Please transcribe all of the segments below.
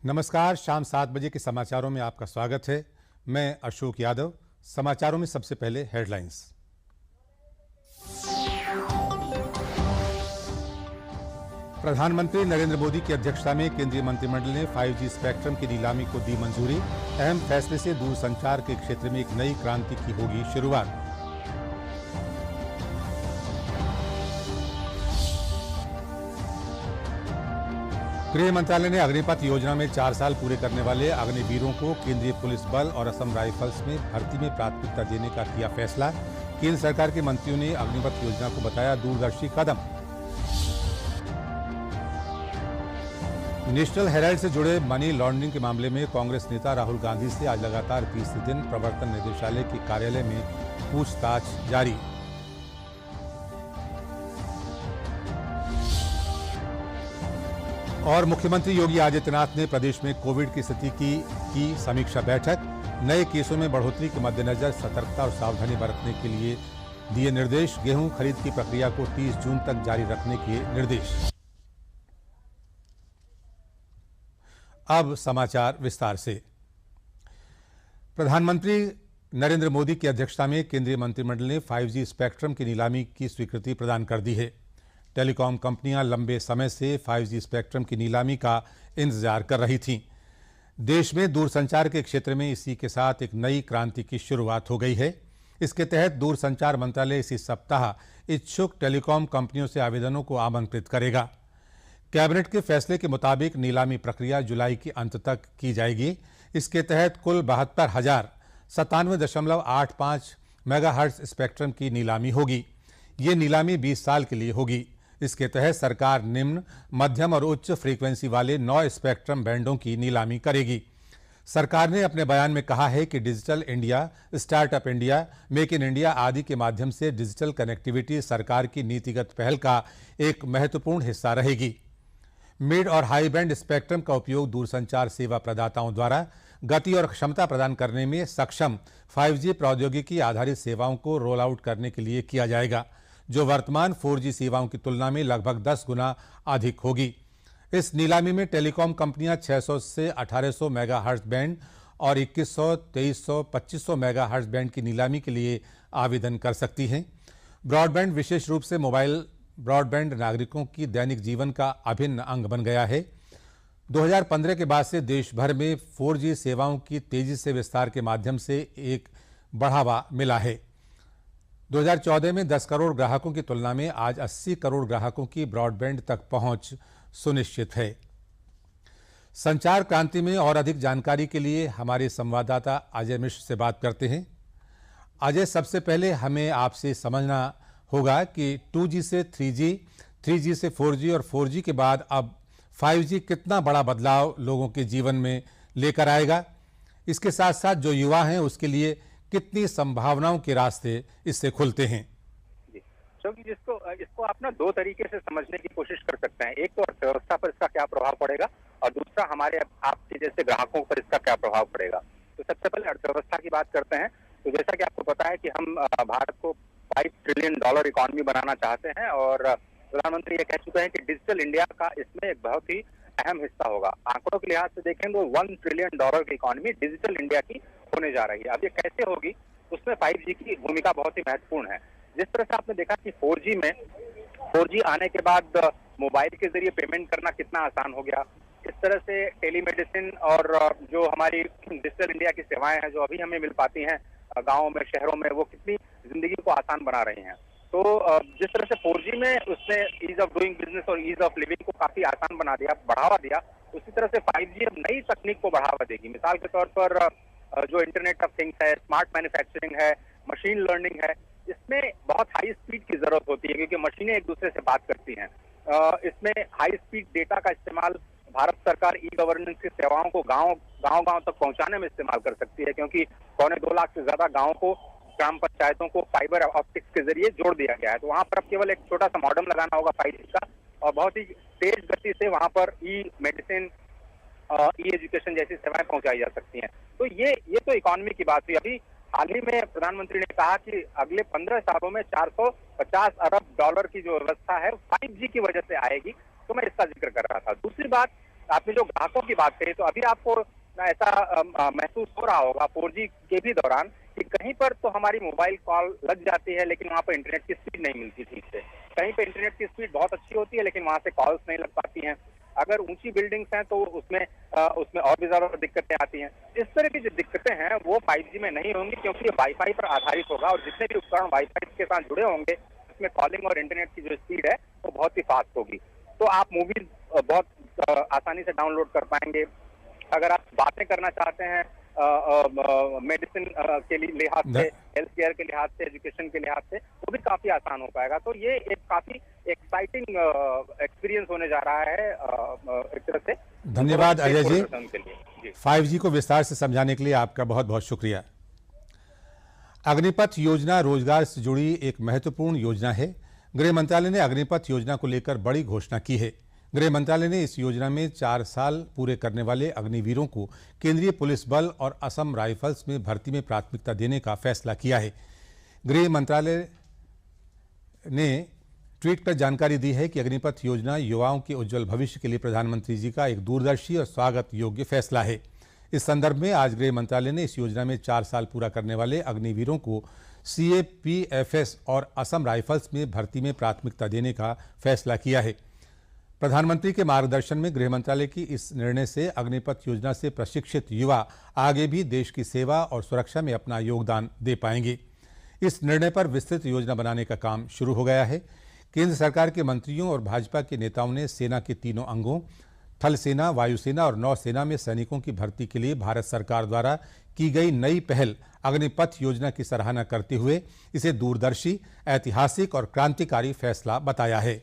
नमस्कार। शाम 7 बजे के समाचारों में आपका स्वागत है। मैं अशोक यादव। समाचारों में सबसे पहले हेडलाइंस। प्रधानमंत्री नरेंद्र मोदी की अध्यक्षता में केंद्रीय मंत्रिमंडल ने 5G स्पेक्ट्रम की नीलामी को दी मंजूरी। अहम फैसले से दूरसंचार के क्षेत्र में एक नई क्रांति की होगी शुरुआत। गृह मंत्रालय ने अग्निपथ योजना में 4 साल पूरे करने वाले अग्निवीरों को केंद्रीय पुलिस बल और असम राइफल्स में भर्ती में प्राथमिकता देने का किया फैसला। केंद्र सरकार के मंत्रियों ने अग्निपथ योजना को बताया दूरदर्शी कदम। नेशनल हेराल्ड से जुड़े मनी लॉन्ड्रिंग के मामले में कांग्रेस नेता राहुल गांधी से आज लगातार तीसरे दिन प्रवर्तन निदेशालय के कार्यालय में पूछताछ जारी। और मुख्यमंत्री योगी आदित्यनाथ ने प्रदेश में कोविड की स्थिति की समीक्षा बैठक। नए केसों में बढ़ोतरी के मद्देनजर सतर्कता और सावधानी बरतने के लिए दिए निर्देश। गेहूं खरीद की प्रक्रिया को 30 जून तक जारी रखने के निर्देश। अब समाचार विस्तार से। प्रधानमंत्री नरेंद्र मोदी की अध्यक्षता में केंद्रीय मंत्रिमंडल ने 5G स्पेक्ट्रम की नीलामी की स्वीकृति प्रदान कर दी है। टेलीकॉम कंपनियां लंबे समय से 5G स्पेक्ट्रम की नीलामी का इंतजार कर रही थीं। देश में दूरसंचार के क्षेत्र में इसी के साथ एक नई क्रांति की शुरुआत हो गई है। इसके तहत दूरसंचार मंत्रालय इसी सप्ताह इच्छुक टेलीकॉम कंपनियों से आवेदनों को आमंत्रित करेगा। कैबिनेट के फैसले के मुताबिक नीलामी प्रक्रिया जुलाई के अंत तक की जाएगी। इसके तहत कुल 72,097.85 मेगाहर्ट्ज स्पेक्ट्रम की नीलामी होगी। ये नीलामी 20 साल के लिए होगी। इसके तहत सरकार निम्न, मध्यम और उच्च फ्रीक्वेंसी वाले 9 स्पेक्ट्रम बैंडों की नीलामी करेगी। सरकार ने अपने बयान में कहा है कि digital India, startup India, make in India आदि के माध्यम से डिजिटल कनेक्टिविटी सरकार की नीतिगत पहल का एक महत्वपूर्ण हिस्सा रहेगी। मिड और हाई बैंड स्पेक्ट्रम का उपयोग दूरसंचार सेवा प्रदाताओं द्वारा गति और क्षमता प्रदान करने में सक्षम 5G प्रौद्योगिकी आधारित सेवाओं को रोल आउट करने के लिए किया जाएगा, जो वर्तमान 4G सेवाओं की तुलना में लगभग 10 गुना अधिक होगी। इस नीलामी में टेलीकॉम कंपनियां 600 से 1800 मेगाहर्ट्ज बैंड और 2100, 2300, 2500 मेगाहर्ट्ज बैंड की नीलामी के लिए आवेदन कर सकती हैं। ब्रॉडबैंड विशेष रूप से मोबाइल ब्रॉडबैंड नागरिकों की दैनिक जीवन का अभिन्न अंग बन गया है। 2015 के बाद से देश भर में 4G सेवाओं की तेजी से विस्तार के माध्यम से एक बढ़ावा मिला है। 2014 में 10 करोड़ ग्राहकों की तुलना में आज 80 करोड़ ग्राहकों की ब्रॉडबैंड तक पहुंच सुनिश्चित है। संचार क्रांति में और अधिक जानकारी के लिए हमारे संवाददाता अजय मिश्र से बात करते हैं। अजय, सबसे पहले हमें आपसे समझना होगा कि 2G से 3G, 3G से 4G और 4G के बाद अब 5G कितना बड़ा बदलाव लोगों के जीवन में लेकर आएगा। इसके साथ साथ जो युवा हैं उसके लिए कितनी संभावनाओं के रास्ते इससे खुलते हैं। क्योंकि इसको आप ना 2 तरीके से समझने की कोशिश कर सकते हैं। एक तो अर्थव्यवस्था पर इसका क्या प्रभाव पड़ेगा और दूसरा हमारे आपके जैसे ग्राहकों पर इसका क्या प्रभाव पड़ेगा। तो सबसे पहले अर्थव्यवस्था की बात करते हैं। तो जैसा कि आपको पता है कि हम भारत को $5 ट्रिलियन इकोनॉमी बनाना चाहते हैं और प्रधानमंत्री ये कह चुके हैं कि डिजिटल इंडिया का इसमें एक बहुत ही अहम हिस्सा होगा। आंकड़ों के लिहाज से देखें तो $1 ट्रिलियन की इकोनॉमी डिजिटल इंडिया की होने जा रही है। अब ये कैसे होगी, उसमें 5G की भूमिका बहुत ही महत्वपूर्ण है। जिस तरह से आपने देखा कि 4G आने के बाद मोबाइल के जरिए पेमेंट करना कितना आसान हो गया। इस तरह से टेलीमेडिसिन और जो हमारी डिजिटल इंडिया की सेवाएं हैं जो अभी हमें मिल पाती हैं गाँव में, शहरों में, वो कितनी जिंदगी को आसान बना रही हैं। तो जिस तरह से 4G में उसने ईज ऑफ डूइंग बिजनेस और ईज ऑफ लिविंग को काफी आसान बना दिया, बढ़ावा दिया, उसी तरह से 5G अब नई तकनीक को बढ़ावा देगी। मिसाल के तौर पर जो इंटरनेट ऑफ थिंग्स है, स्मार्ट मैन्युफैक्चरिंग है, मशीन लर्निंग है, इसमें बहुत हाई स्पीड की जरूरत होती है क्योंकि मशीनें एक दूसरे से बात करती हैं। इसमें हाई स्पीड डेटा का इस्तेमाल भारत सरकार ई गवर्नेंस की सेवाओं को गांव तक पहुंचाने में इस्तेमाल कर सकती है, क्योंकि 2.25 लाख से ज्यादा गाँव को, ग्राम पंचायतों को फाइबर ऑप्टिक्स के जरिए जोड़ दिया गया है। तो वहां पर अब केवल एक छोटा सा मॉडेम लगाना होगा 5G का और बहुत ही तेज गति से वहां पर ई मेडिसिन, ई एजुकेशन जैसी सेवाएं पहुंचाई जा सकती हैं। तो ये तो इकोनॉमी की बात हुई। अभी हाल ही में प्रधानमंत्री ने कहा कि अगले 15 सालों में $450 अरब की जो व्यवस्था है 5G की वजह से आएगी। तो मैं इसका जिक्र कर रहा था। दूसरी बात, आपने जो ग्राहकों की बात कही, तो अभी आपको ऐसा महसूस हो रहा होगा 4G के भी दौरान कि कहीं पर तो हमारी मोबाइल कॉल लग जाती है, लेकिन वहां पर इंटरनेट की स्पीड नहीं मिलती ठीक से। कहीं पे इंटरनेट की स्पीड बहुत अच्छी होती है, लेकिन वहां से कॉल्स नहीं लग पाती हैं। अगर ऊंची बिल्डिंग्स हैं तो उसमें और भी ज्यादा दिक्कतें आती हैं। इस तरह की जो दिक्कतें हैं वो 5G में नहीं होंगी, क्योंकि ये वाईफाई पर आधारित होगा और जितने भी उपकरण वाईफाई के साथ जुड़े होंगे उसमें कॉलिंग और इंटरनेट की जो स्पीड है वो बहुत ही फास्ट होगी। तो आप मूवीज बहुत आसानी से डाउनलोड कर पाएंगे। अगर आप बातें करना चाहते हैं मेडिसिन के लिहाज से, हेल्थ केयर के लिहाज से, एजुकेशन के लिहाज से, वो भी काफी आसान हो पाएगा। तो ये एक काफी एक्साइटिंग एक्सपीरियंस होने जा रहा है एक तरह से। धन्यवाद अजय जी। के लिए 5G को विस्तार से समझाने के लिए आपका बहुत बहुत शुक्रिया। अग्निपथ योजना रोजगार से जुड़ी एक महत्वपूर्ण योजना है। गृह मंत्रालय ने अग्निपथ योजना को लेकर बड़ी घोषणा की है। गृह मंत्रालय ने इस योजना में 4 साल पूरे करने वाले अग्निवीरों को केंद्रीय पुलिस बल और असम राइफल्स में भर्ती में प्राथमिकता देने का फैसला किया है। गृह मंत्रालय ने ट्वीट कर जानकारी दी है कि अग्निपथ योजना युवाओं के उज्जवल भविष्य के लिए प्रधानमंत्री जी का एक दूरदर्शी और स्वागत योग्य फैसला है। इस संदर्भ में आज गृह मंत्रालय ने इस योजना में 4 साल पूरा करने वाले अग्निवीरों को CAPFS और असम राइफल्स में भर्ती में प्राथमिकता देने का फैसला किया है। प्रधानमंत्री के मार्गदर्शन में गृह मंत्रालय की इस निर्णय से अग्निपथ योजना से प्रशिक्षित युवा आगे भी देश की सेवा और सुरक्षा में अपना योगदान दे पाएंगे। इस निर्णय पर विस्तृत योजना बनाने का काम शुरू हो गया है। केंद्र सरकार के मंत्रियों और भाजपा के नेताओं ने सेना के तीनों अंगों थल सेना, वायुसेना और नौसेना में सैनिकों की भर्ती के लिए भारत सरकार द्वारा की गई नई पहल अग्निपथ योजना की सराहना करते हुए इसे दूरदर्शी, ऐतिहासिक और क्रांतिकारी फैसला बताया है।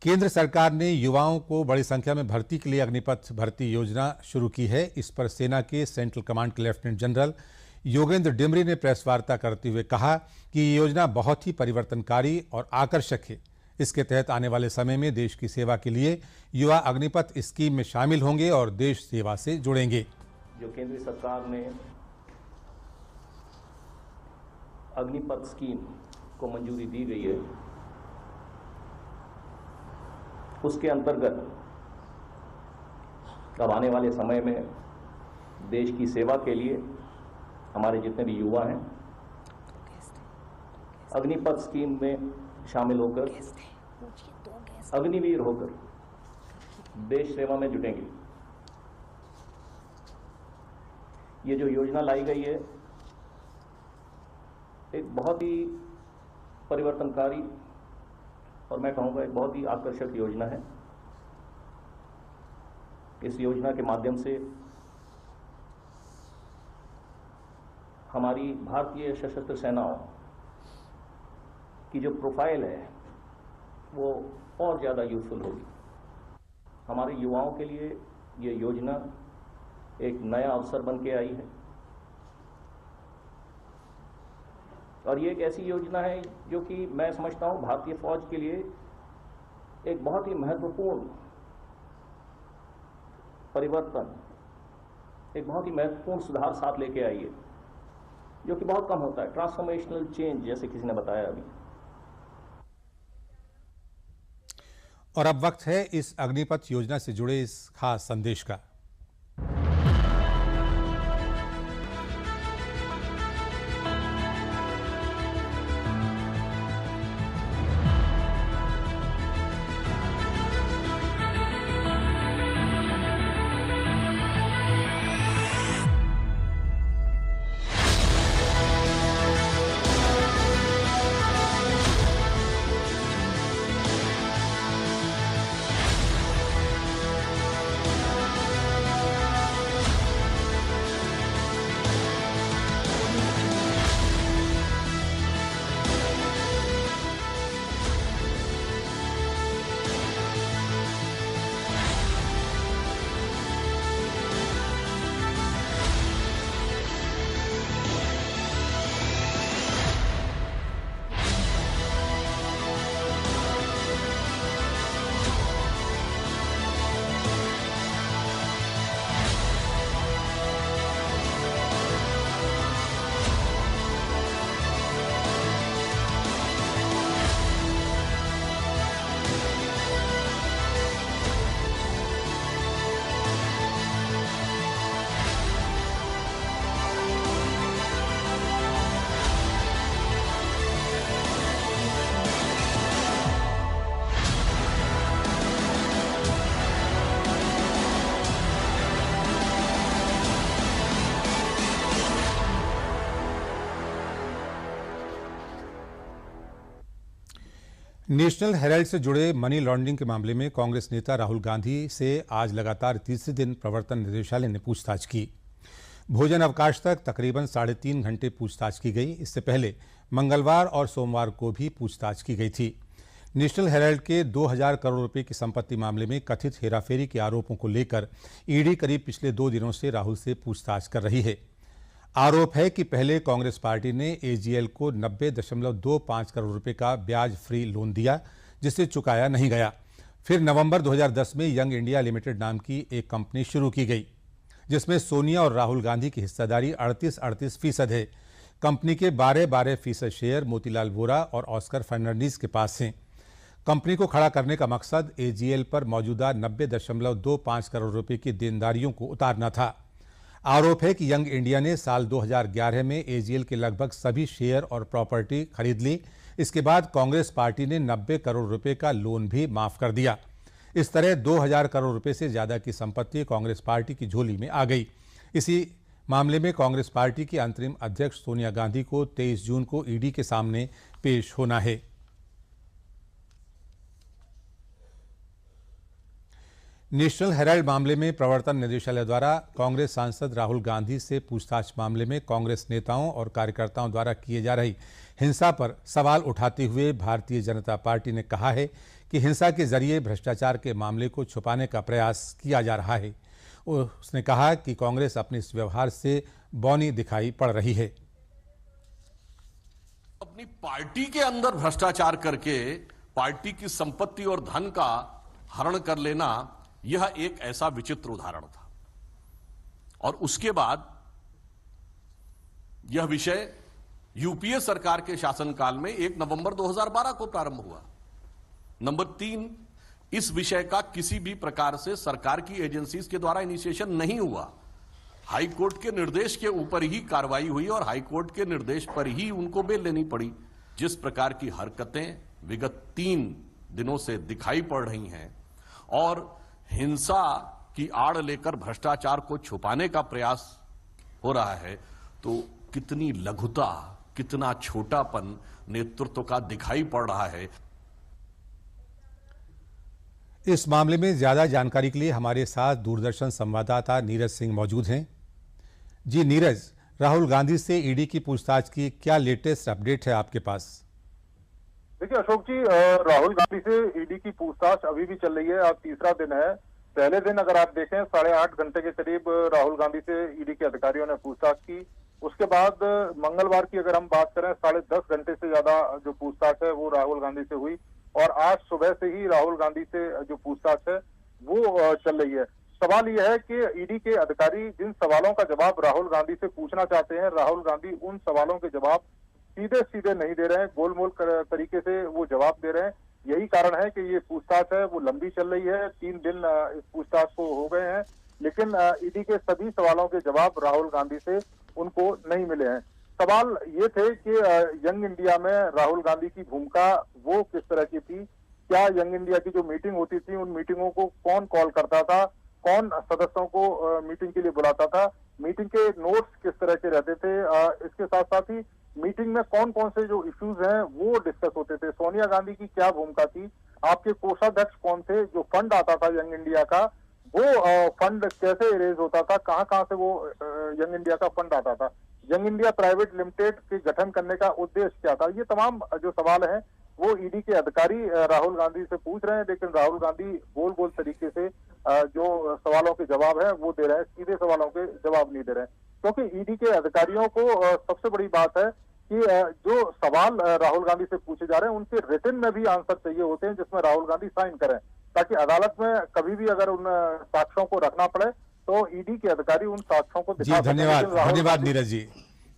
केंद्र सरकार ने युवाओं को बड़ी संख्या में भर्ती के लिए अग्निपथ भर्ती योजना शुरू की है। इस पर सेना के सेंट्रल कमांड के लेफ्टिनेंट जनरल योगेंद्र डिमरी ने प्रेस वार्ता करते हुए कहा कि ये योजना बहुत ही परिवर्तनकारी और आकर्षक है। इसके तहत आने वाले समय में देश की सेवा के लिए युवा अग्निपथ स्कीम में शामिल होंगे और देश सेवा से जुड़ेंगे। जो केंद्र सरकार ने अग्निपथ स्कीम को मंजूरी दी गई है, उसके अंतर्गत अब आने वाले समय में देश की सेवा के लिए हमारे जितने भी युवा हैं अग्निपथ स्कीम में शामिल होकर अग्निवीर होकर देश सेवा में जुटेंगे। ये जो योजना लाई गई है एक बहुत ही परिवर्तनकारी और मैं कहूँगा एक बहुत ही आकर्षक योजना है। इस योजना के माध्यम से हमारी भारतीय सशस्त्र सेनाओं की जो प्रोफाइल है वो और ज़्यादा यूजफुल होगी। हमारे युवाओं के लिए ये योजना एक नया अवसर बन के आई है और ये एक ऐसी योजना है जो कि मैं समझता हूँ भारतीय फौज के लिए एक बहुत ही महत्वपूर्ण परिवर्तन, एक बहुत ही महत्वपूर्ण सुधार साथ लेके आई है, जो कि बहुत कम होता है। ट्रांसफॉर्मेशनल चेंज जैसे किसी ने बताया अभी। और अब वक्त है इस अग्निपथ योजना से जुड़े इस खास संदेश का। नेशनल हेराल्ड से जुड़े मनी लॉन्ड्रिंग के मामले में कांग्रेस नेता राहुल गांधी से आज लगातार तीसरे दिन प्रवर्तन निदेशालय ने पूछताछ की। भोजन अवकाश तक तकरीबन 3.5 घंटे पूछताछ की गई। इससे पहले मंगलवार और सोमवार को भी पूछताछ की गई थी। नेशनल हेराल्ड के 2000 करोड़ रुपए की संपत्ति मामले में कथित हेराफेरी के आरोपों को लेकर ईडी करीब पिछले 2 दिनों से राहुल से पूछताछ कर रही है। आरोप है कि पहले कांग्रेस पार्टी ने एजीएल को 90.25 करोड़ रुपए का ब्याज फ्री लोन दिया, जिसे चुकाया नहीं गया। फिर नवंबर 2010 में यंग इंडिया लिमिटेड नाम की एक कंपनी शुरू की गई, जिसमें सोनिया और राहुल गांधी की हिस्सेदारी 38% है। कंपनी के 12% शेयर मोतीलाल वोरा और ऑस्कर फर्नांडीज के पास हैं। कंपनी को खड़ा करने का मकसद एजीएल पर मौजूदा 90.25 करोड़ रुपए की देनदारियों को उतारना था। आरोप है कि यंग इंडिया ने साल 2011 में एजीएल के लगभग सभी शेयर और प्रॉपर्टी खरीद ली। इसके बाद कांग्रेस पार्टी ने 90 करोड़ रुपए का लोन भी माफ कर दिया। इस तरह 2000 करोड़ रुपए से ज्यादा की संपत्ति कांग्रेस पार्टी की झोली में आ गई। इसी मामले में कांग्रेस पार्टी की अंतरिम अध्यक्ष सोनिया गांधी को 23 जून को ईडी के सामने पेश होना है। नेशनल हेराल्ड मामले में प्रवर्तन निदेशालय द्वारा कांग्रेस सांसद राहुल गांधी से पूछताछ मामले में कांग्रेस नेताओं और कार्यकर्ताओं द्वारा किए जा रही हिंसा पर सवाल उठाते हुए भारतीय जनता पार्टी ने कहा है कि हिंसा के जरिए भ्रष्टाचार के मामले को छुपाने का प्रयास किया जा रहा है। उसने कहा कि कांग्रेस अपने इस व्यवहार से बौनी दिखाई पड़ रही है। अपनी पार्टी के अंदर भ्रष्टाचार करके पार्टी की संपत्ति और धन का हरण कर लेना, यह एक ऐसा विचित्र उदाहरण था। और उसके बाद यह विषय यूपीए सरकार के शासनकाल में 1 नवंबर 2012 को प्रारंभ हुआ। नंबर 3, इस विषय का किसी भी प्रकार से सरकार की एजेंसीज के द्वारा इनिशिएशन नहीं हुआ। हाई कोर्ट के निर्देश के ऊपर ही कार्रवाई हुई और हाई कोर्ट के निर्देश पर ही उनको बेल लेनी पड़ी। जिस प्रकार की हरकतें विगत 3 दिनों से दिखाई पड़ रही हैं और हिंसा की आड़ लेकर भ्रष्टाचार को छुपाने का प्रयास हो रहा है, तो कितनी लघुता, कितना छोटापन नेतृत्व का दिखाई पड़ रहा है। इस मामले में ज्यादा जानकारी के लिए हमारे साथ दूरदर्शन संवाददाता नीरज सिंह मौजूद हैं। जी नीरज, राहुल गांधी से ईडी की पूछताछ की क्या लेटेस्ट अपडेट है आपके पास? देखिए अशोक जी, राहुल गांधी से ईडी की पूछताछ अभी भी चल रही है। आज तीसरा दिन है। पहले दिन अगर आप देखें 8.5 घंटे के करीब राहुल गांधी से ईडी के अधिकारियों ने पूछताछ की। उसके बाद मंगलवार की अगर हम बात करें 10.5 घंटे से ज्यादा जो पूछताछ है वो राहुल गांधी से हुई और आज सुबह से ही राहुल गांधी से जो पूछताछ है वो चल रही है। सवाल यह है कि ईडी के अधिकारी जिन सवालों का जवाब राहुल गांधी से पूछना चाहते हैं, राहुल गांधी उन सवालों के जवाब सीधे सीधे नहीं दे रहे हैं, गोलमोल तरीके से वो जवाब दे रहे हैं। यही कारण है कि ये पूछताछ है वो लंबी चल रही है। 3 दिन इस पूछताछ को हो गए हैं, लेकिन ईडी के सभी सवालों के जवाब राहुल गांधी से उनको नहीं मिले हैं। सवाल ये थे कि यंग इंडिया में राहुल गांधी की भूमिका वो किस तरह की थी, क्या यंग इंडिया की जो मीटिंग होती थी उन मीटिंगों को कौन कॉल करता था, कौन सदस्यों को मीटिंग के लिए बुलाता था, मीटिंग के नोट्स किस तरह के रहते थे, इसके साथ साथ ही मीटिंग में कौन कौन से जो इश्यूज हैं वो डिस्कस होते थे, सोनिया गांधी की क्या भूमिका थी, आपके कोषाध्यक्ष कौन थे, जो फंड आता था यंग इंडिया का वो फंड कैसे रेज होता था, कहां कहां से वो यंग इंडिया का फंड आता था, यंग इंडिया प्राइवेट लिमिटेड के गठन करने का उद्देश्य क्या था। ये तमाम जो सवाल हैं वो ईडी के अधिकारी राहुल गांधी से पूछ रहे हैं, लेकिन राहुल गांधी गोल गोल तरीके से जो सवालों के जवाब है वो दे रहे हैं, सीधे सवालों के जवाब नहीं दे रहे हैं। क्योंकि ईडी के अधिकारियों को सबसे बड़ी बात है कि जो सवाल राहुल गांधी से पूछे जा रहे हैं उनके रिटन में भी आंसर चाहिए होते हैं, जिसमें राहुल गांधी साइन करें, ताकि अदालत में कभी भी अगर उन साक्ष्यों को रखना पड़े तो ईडी के अधिकारी उन साक्ष्यों को दिखा सकें। धन्यवाद नीरज जी,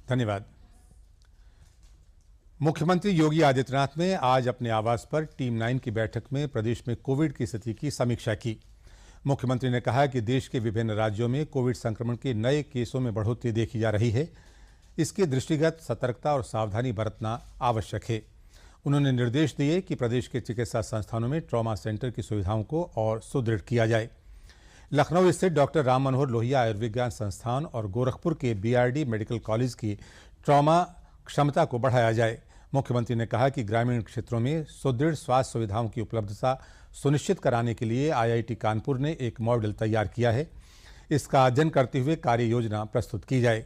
धन्यवाद। मुख्यमंत्री योगी आदित्यनाथ ने आज अपने आवास पर टीम 9 की बैठक में प्रदेश में कोविड की स्थिति की समीक्षा की। मुख्यमंत्री ने कहा कि देश के विभिन्न राज्यों में कोविड संक्रमण के नए केसों में बढ़ोतरी देखी जा रही है। इसके दृष्टिगत सतर्कता और सावधानी बरतना आवश्यक है। उन्होंने निर्देश दिए कि प्रदेश के चिकित्सा संस्थानों में ट्रॉमा सेंटर की सुविधाओं को और सुदृढ़ किया जाए। लखनऊ स्थित डॉक्टर राम मनोहर लोहिया आयुर्विज्ञान संस्थान और गोरखपुर के बीआरडी मेडिकल कॉलेज की ट्रॉमा क्षमता को बढ़ाया जाए। मुख्यमंत्री ने कहा कि ग्रामीण क्षेत्रों में सुदृढ़ स्वास्थ्य सुविधाओं की उपलब्धता सुनिश्चित कराने के लिए IIT कानपुर ने एक मॉडल तैयार किया है। इसका अध्ययन करते हुए कार्य योजना प्रस्तुत की जाए।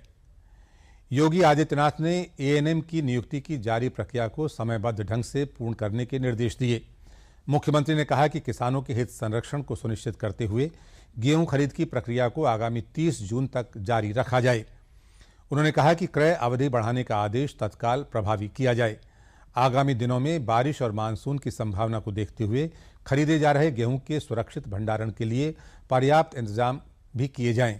योगी आदित्यनाथ ने ANM की नियुक्ति की जारी प्रक्रिया को समयबद्ध ढंग से पूर्ण करने के निर्देश दिए। मुख्यमंत्री ने कहा कि किसानों के हित संरक्षण को सुनिश्चित करते हुए गेहूं खरीद की प्रक्रिया को आगामी 30 जून तक जारी रखा जाए। उन्होंने कहा कि क्रय अवधि बढ़ाने का आदेश तत्काल प्रभावी किया जाए। आगामी दिनों में बारिश और मानसून की संभावना को देखते हुए खरीदे जा रहे गेहूं के सुरक्षित भंडारण के लिए पर्याप्त इंतजाम भी किए जाएं।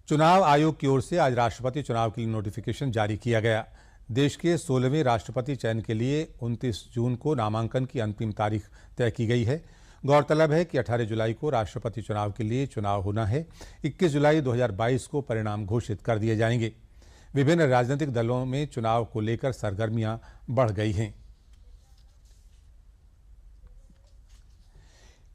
चुनाव आयोग की ओर से आज राष्ट्रपति चुनाव के लिए नोटिफिकेशन जारी किया गया। देश के 16वें राष्ट्रपति चयन के लिए 29 जून को नामांकन की अंतिम तारीख तय की गई है। गौरतलब है कि 18 जुलाई को राष्ट्रपति चुनाव के लिए चुनाव होना है। 21 जुलाई 2022 को परिणाम घोषित कर दिए जाएंगे। विभिन्न राजनीतिक दलों में चुनाव को लेकर सरगर्मियां बढ़ गई हैं।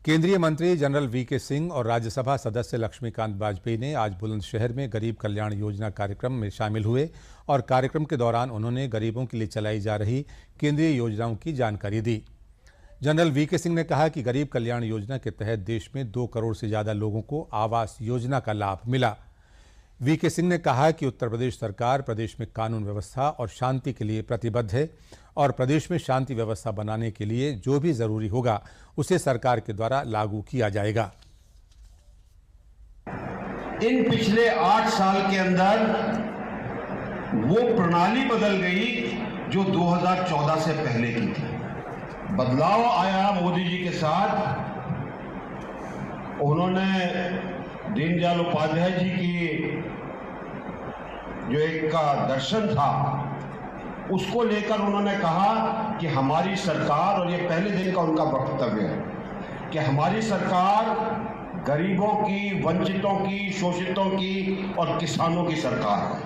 केंद्रीय मंत्री जनरल VK सिंह और राज्यसभा सदस्य लक्ष्मीकांत वाजपेयी ने आज बुलंदशहर में गरीब कल्याण योजना कार्यक्रम में शामिल हुए और कार्यक्रम के दौरान उन्होंने गरीबों के लिए चलाई जा रही केंद्रीय योजनाओं की जानकारी दी। जनरल VK सिंह ने कहा कि गरीब कल्याण योजना के तहत देश में 2 करोड़ से ज़्यादा लोगों को आवास योजना का लाभ मिला। VK सिंह ने कहा कि उत्तर प्रदेश सरकार प्रदेश में कानून व्यवस्था और शांति के लिए प्रतिबद्ध है और प्रदेश में शांति व्यवस्था बनाने के लिए जो भी जरूरी होगा उसे सरकार के द्वारा लागू किया जाएगा। इन पिछले 8 साल के अंदर वो प्रणाली बदल गई जो 2014 से पहले की थी। बदलाव आया मोदी जी के साथ। उन्होंने दीनदयाल उपाध्याय जी की जो एक का दर्शन था उसको लेकर उन्होंने कहा कि हमारी सरकार, और ये पहले दिन का उनका वक्तव्य है कि हमारी सरकार गरीबों की, वंचितों की, शोषितों की और किसानों की सरकार है।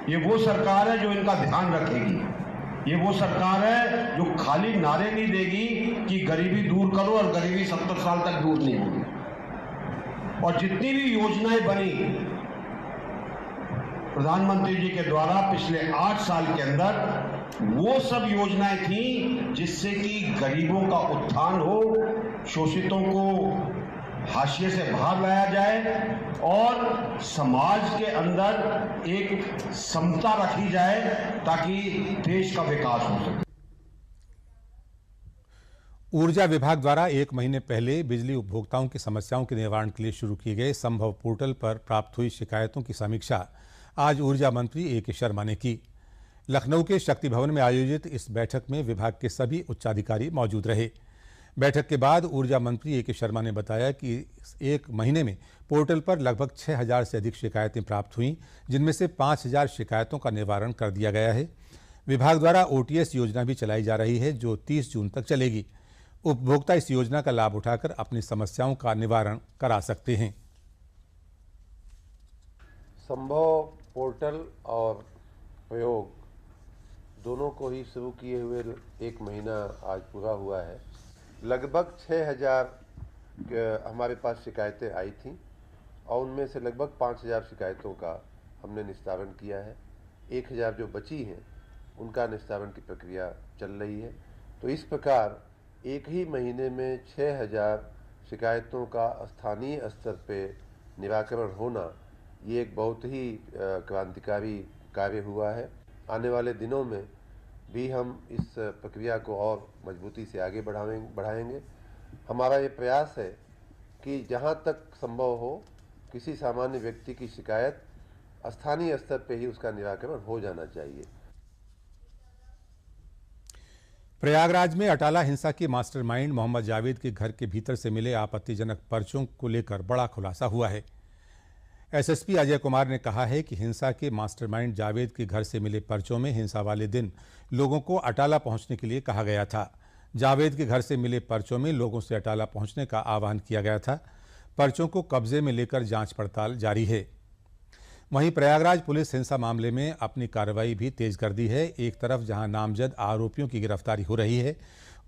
ये वो सरकार है जो इनका ध्यान रखेगी। ये वो सरकार है जो खाली नारे नहीं देगी कि गरीबी दूर करो और गरीबी 70 साल तक दूर नहीं होगी। और जितनी भी योजनाएं बनी प्रधानमंत्री जी के द्वारा पिछले 8 साल के अंदर, वो सब योजनाएं थी जिससे कि गरीबों का उत्थान हो, शोषितों को हाशिए से बाहर लाया जाए और समाज के अंदर एक समता रखी जाए ताकि देश का विकास हो सके। ऊर्जा विभाग द्वारा 1 महीने पहले बिजली उपभोक्ताओं की समस्याओं के निवारण के लिए शुरू किए गए संभव पोर्टल पर प्राप्त हुई शिकायतों की समीक्षा आज ऊर्जा मंत्री AK शर्मा ने की। लखनऊ के शक्ति भवन में आयोजित इस बैठक में विभाग के सभी उच्चाधिकारी मौजूद रहे। बैठक के बाद ऊर्जा मंत्री AK शर्मा ने बताया कि 1 महीने में पोर्टल पर लगभग 6000 से अधिक शिकायतें प्राप्त हुईं, जिनमें से 5000 शिकायतों का निवारण कर दिया गया है। विभाग द्वारा OTS योजना भी चलाई जा रही है जो 30 जून तक चलेगी। उपभोक्ता इस योजना का लाभ उठाकर अपनी समस्याओं का निवारण करा सकते हैं। संभव पोर्टल और प्रयोग दोनों को ही शुरू किए हुए 1 महीना आज पूरा हुआ है। लगभग 6000 हमारे पास शिकायतें आई थीं और उनमें से लगभग 5000 शिकायतों का हमने निस्तारण किया है। 1000 जो बची हैं उनका निस्तारण की प्रक्रिया चल रही है। तो इस प्रकार 1 ही महीने में 6000 शिकायतों का स्थानीय स्तर पे निराकरण होना, ये एक बहुत ही क्रांतिकारी कार्य हुआ है। आने वाले दिनों में भी हम इस प्रक्रिया को और मजबूती से आगे बढ़ाएंगे। हमारा ये प्रयास है कि जहाँ तक संभव हो किसी सामान्य व्यक्ति की शिकायत स्थानीय स्तर पे ही उसका निराकरण हो जाना चाहिए। प्रयागराज में अटाला हिंसा के मास्टरमाइंड मोहम्मद जावेद के घर के भीतर से मिले आपत्तिजनक पर्चों को लेकर बड़ा खुलासा हुआ है। SSP अजय कुमार ने कहा है कि हिंसा के मास्टरमाइंड जावेद के घर से मिले पर्चों में हिंसा वाले दिन लोगों को अटाला पहुंचने के लिए कहा गया था। जावेद के घर से मिले पर्चों में लोगों से अटाला पहुंचने का आह्वान किया गया था। पर्चों को कब्जे में लेकर जांच पड़ताल जारी है। वहीं प्रयागराज पुलिस हिंसा मामले में अपनी कार्रवाई भी तेज कर दी है। एक तरफ जहां नामजद आरोपियों की गिरफ्तारी हो रही है,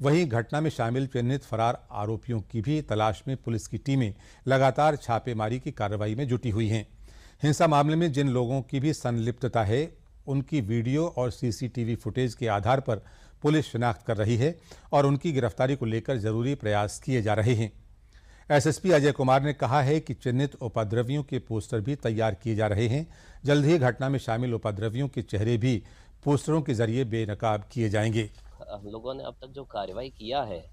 वहीं घटना में शामिल चिन्हित फरार आरोपियों की भी तलाश में पुलिस की टीमें लगातार छापेमारी की कार्रवाई में जुटी हुई हैं। हिंसा मामले में जिन लोगों की भी संलिप्तता है उनकी वीडियो और सीसीटीवी फुटेज के आधार पर पुलिस शिनाख्त कर रही है और उनकी गिरफ्तारी को लेकर जरूरी प्रयास किए जा रहे हैं। एसएसपी अजय कुमार ने कहा है कि चिन्हित उपद्रवियों के पोस्टर भी तैयार किए जा रहे हैं। जल्द ही घटना में शामिल उपद्रवियों के चेहरे भी पोस्टरों के जरिए बेनकाब किए जाएंगे। हम लोगों ने अब तक जो कार्रवाई किया है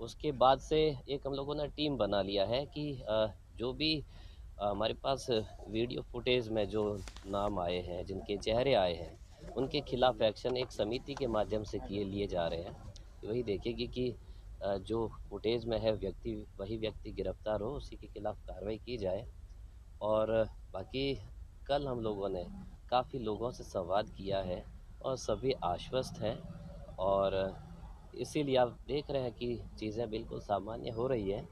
उसके बाद से एक हम लोगों ने टीम बना लिया है कि जो भी हमारे पास वीडियो फुटेज में जो नाम आए हैं, जिनके चेहरे आए हैं, उनके खिलाफ एक्शन एक समिति के माध्यम से लिए जा रहे हैं। वही देखेगी कि जो फुटेज में है वही व्यक्ति गिरफ्तार हो, उसी के खिलाफ कार्रवाई की जाए। और बाकी कल हम लोगों ने काफ़ी लोगों से संवाद किया है और सभी आश्वस्त हैं और इसीलिए आप देख रहे हैं कि चीज़ें बिल्कुल सामान्य हो रही है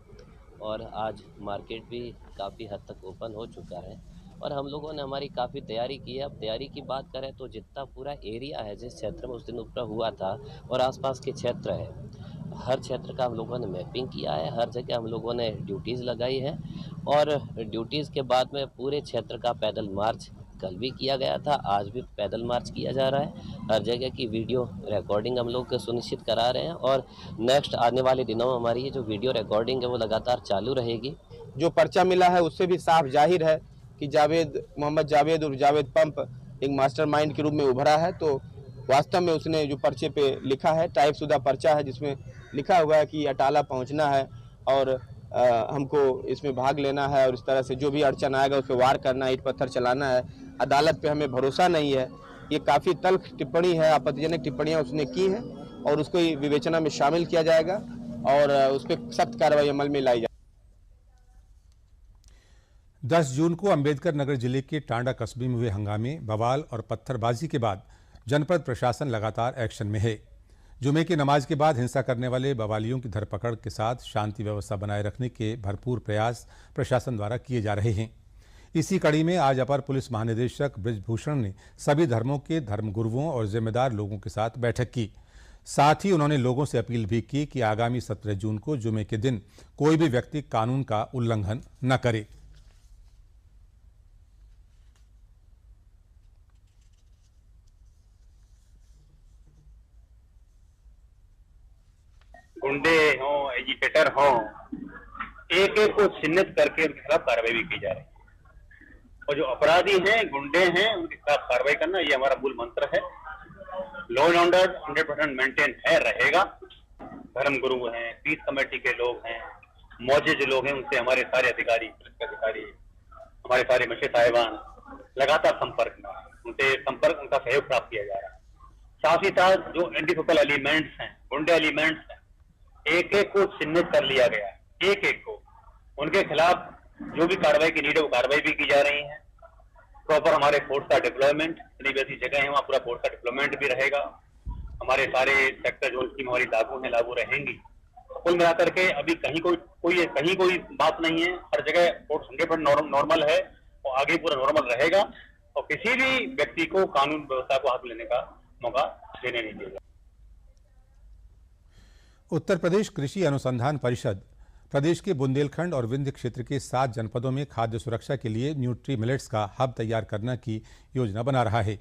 और आज मार्केट भी काफ़ी हद तक ओपन हो चुका है और हम लोगों ने हमारी काफ़ी तैयारी की है। अब तैयारी की बात करें तो जितना पूरा एरिया है जिस क्षेत्र में उस दिन उपद्रव हुआ था और आसपास के क्षेत्र है, हर क्षेत्र का हम लोगों ने मैपिंग किया है, हर जगह हम लोगों ने ड्यूटीज़ लगाई है और ड्यूटीज़ के बाद में पूरे क्षेत्र का पैदल मार्च कल भी किया गया था, आज भी पैदल मार्च किया जा रहा है। हर जगह की वीडियो रिकॉर्डिंग हम लोग सुनिश्चित करा रहे हैं और नेक्स्ट आने वाले दिनों में हमारी ये जो वीडियो रिकॉर्डिंग है वो लगातार चालू रहेगी। जो पर्चा मिला है उससे भी साफ जाहिर है कि मोहम्मद जावेद और जावेद पंप एक मास्टरमाइंड के रूप में उभरा है। तो वास्तव में उसने जो पर्चे पे लिखा है, टाइपशुदा पर्चा है जिसमें लिखा हुआ है कि अटाला पहुंचना है और हमको इसमें भाग लेना है और इस तरह से जो भी अड़चन आएगा उस पर वार करना, ईंट पत्थर चलाना है। अदालत पे हमें भरोसा नहीं है। ये काफ़ी तल्ख टिप्पणी है, आपत्तिजनक टिप्पणियाँ उसने की हैं और उसको विवेचना में शामिल किया जाएगा और उस पर सख्त कार्रवाई अमल में लाई जाएगी। 10 जून को अंबेडकर नगर जिले के टांडा कस्बे में हुए हंगामे, बवाल और पत्थरबाजी के बाद जनपद प्रशासन लगातार एक्शन में है। जुमे की नमाज के बाद हिंसा करने वाले बवालियों की धरपकड़ के साथ शांति व्यवस्था बनाए रखने के भरपूर प्रयास प्रशासन द्वारा किए जा रहे हैं। इसी कड़ी में आज अपर पुलिस महानिदेशक बृजभूषण ने सभी धर्मों के धर्मगुरुओं और जिम्मेदार लोगों के साथ बैठक की। साथ ही उन्होंने लोगों से अपील भी की कि आगामी 17 जून को जुमे के दिन कोई भी व्यक्ति कानून का उल्लंघन न करे। गुंडे हों, एजिटेटर हों, एक एक को चिन्हित करके उनके खिलाफ कार्रवाई भी की जा रही है और जो अपराधी हैं, गुंडे हैं, उनके खिलाफ कार्रवाई करना ये हमारा मूल मंत्र है। लॉ एंड ऑर्डर 100% मेंटेन है, रहेगा। धर्मगुरु हैं, पीस कमेटी के लोग हैं, मौजे जो लोग हैं, उनसे हमारे सारे अधिकारी, पुलिस अधिकारी, हमारे सारे मशे साहिबान लगातार संपर्क में, उनका सहयोग प्राप्त किया जा रहा है। साथ ही साथ जो एंटी-सोशल एलिमेंट्स हैं, गुंडे एलिमेंट्स हैं, एक एक को चिन्हित कर लिया गया है, एक एक को। उनके खिलाफ जो भी कार्रवाई की नीड है वो कार्रवाई भी की जा रही है। प्रॉपर हमारे फोर्स का डिप्लॉयमेंट, जितनी भी ऐसी जगह है वहाँ पूरा फोर्स का डिप्लॉयमेंट भी रहेगा। हमारे सारे सेक्टर जो स्कीम हमारी लागू रहेंगी। कुल मिलाकर के अभी कहीं कोई बात नहीं है। हर जगह फोर्स 100% नॉर्मल है और आगे पूरा नॉर्मल रहेगा और किसी भी व्यक्ति को कानून व्यवस्था को हाथ लेने का मौका देने नहीं देगा। उत्तर प्रदेश कृषि अनुसंधान परिषद प्रदेश के बुंदेलखंड और विंध्य क्षेत्र के 7 जनपदों में खाद्य सुरक्षा के लिए न्यूट्री मिलेट्स का हब तैयार करने की योजना बना रहा है।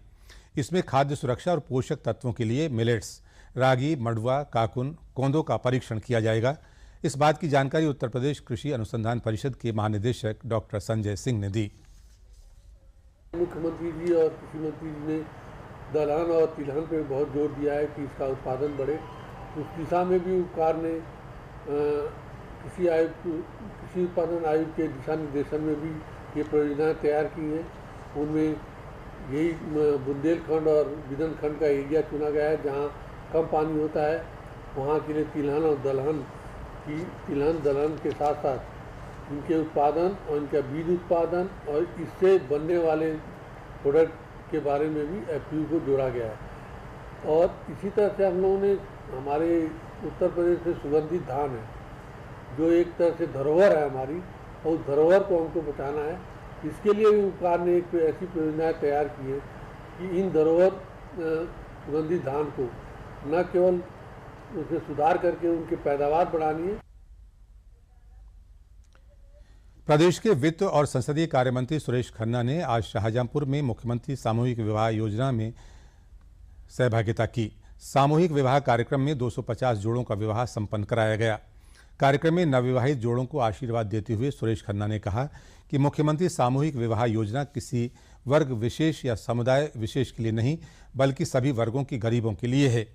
इसमें खाद्य सुरक्षा और पोषक तत्वों के लिए मिलेट्स, रागी, मडुआ, काकुन, कोंदो का परीक्षण किया जाएगा। इस बात की जानकारी उत्तर प्रदेश कृषि अनुसंधान परिषद के महानिदेशक डॉक्टर संजय सिंह ने दी। मुख्यमंत्री जी और कृषि मंत्री जी ने दलहन और तिलहन पर बहुत जोर दिया है कि इसका उत्पादन बढ़े। उस दिशा में भी उपकार ने कृषि उत्पादन आयोग के दिशा निर्देशन में भी ये परियोजनाएं तैयार की हैं। उनमें यही बुंदेलखंड और विदनखंड का एरिया चुना गया है जहाँ कम पानी होता है। वहाँ के लिए तिलहन दलहन के साथ साथ इनके उत्पादन और इनका बीज उत्पादन और इससे बनने वाले प्रोडक्ट के बारे में भी FPU को जोड़ा गया है। और इसी तरह से हम लोगों ने हमारे उत्तर प्रदेश में सुगंधित धान है जो एक तरह से धरोहर है हमारी, और उस धरोहर को हमको बचाना है। इसके लिए भी उपकार ने एक ऐसी परियोजनाएं तैयार की है कि इन धरोहर सुगंधित धान को न केवल उसमें सुधार करके उनकी पैदावार बढ़ानी है। प्रदेश के वित्त और संसदीय कार्य मंत्री सुरेश खन्ना ने आज शाहजहांपुर में मुख्यमंत्री सामूहिक विवाह योजना में सहभागिता की। सामूहिक विवाह कार्यक्रम में 250 जोड़ों का विवाह संपन्न कराया गया। कार्यक्रम में नवविवाहित जोड़ों को आशीर्वाद देते हुए सुरेश खन्ना ने कहा कि मुख्यमंत्री सामूहिक विवाह योजना किसी वर्ग विशेष या समुदाय विशेष के लिए नहीं, बल्कि सभी वर्गों की गरीबों के लिए है।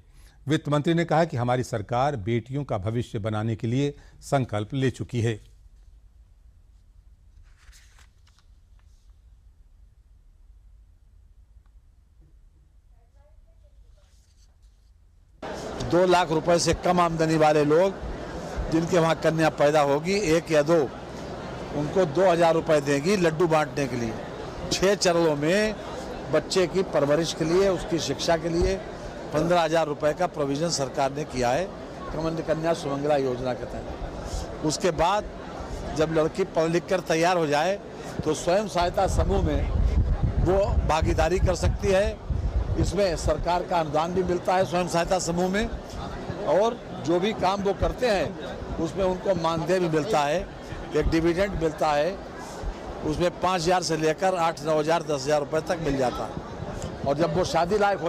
वित्त मंत्री ने कहा कि हमारी सरकार बेटियों का भविष्य बनाने के लिए संकल्प ले चुकी है। दो लाख रुपए से कम आमदनी वाले लोग जिनके वहाँ कन्या पैदा होगी, एक या दो, उनको 2000 रुपए देगी लड्डू बांटने के लिए। 6 चरणों में बच्चे की परवरिश के लिए, उसकी शिक्षा के लिए 15,000 रुपए का प्रोविज़न सरकार ने किया है कन्या सुमंगला योजना के तहत। उसके बाद जब लड़की पढ़ लिख कर तैयार हो जाए तो स्वयं सहायता समूह में वो भागीदारी कर सकती है। इसमें सरकार का अनुदान भी मिलता है स्वयं सहायता समूह में, और जो भी काम वो करते हैं उसमें उनको मानदेय भी मिलता है, एक डिविडेंड मिलता है। उसमें 5,000 से लेकर 8, 9,000, 10,000 रुपये तक मिल जाता है। और जब वो शादी लायक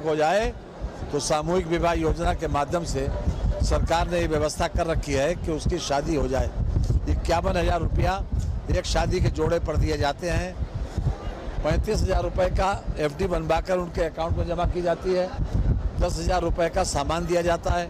हो जाए तो सामूहिक विवाह योजना के माध्यम से सरकार ने ये व्यवस्था कर रखी है कि उसकी शादी हो जाए। 51,000 रुपया एक शादी के जोड़े पर दिए जाते हैं। 35,000 रुपये का FD बनवाकर उनके अकाउंट में जमा की जाती है। 10,000 रुपये का सामान दिया जाता है।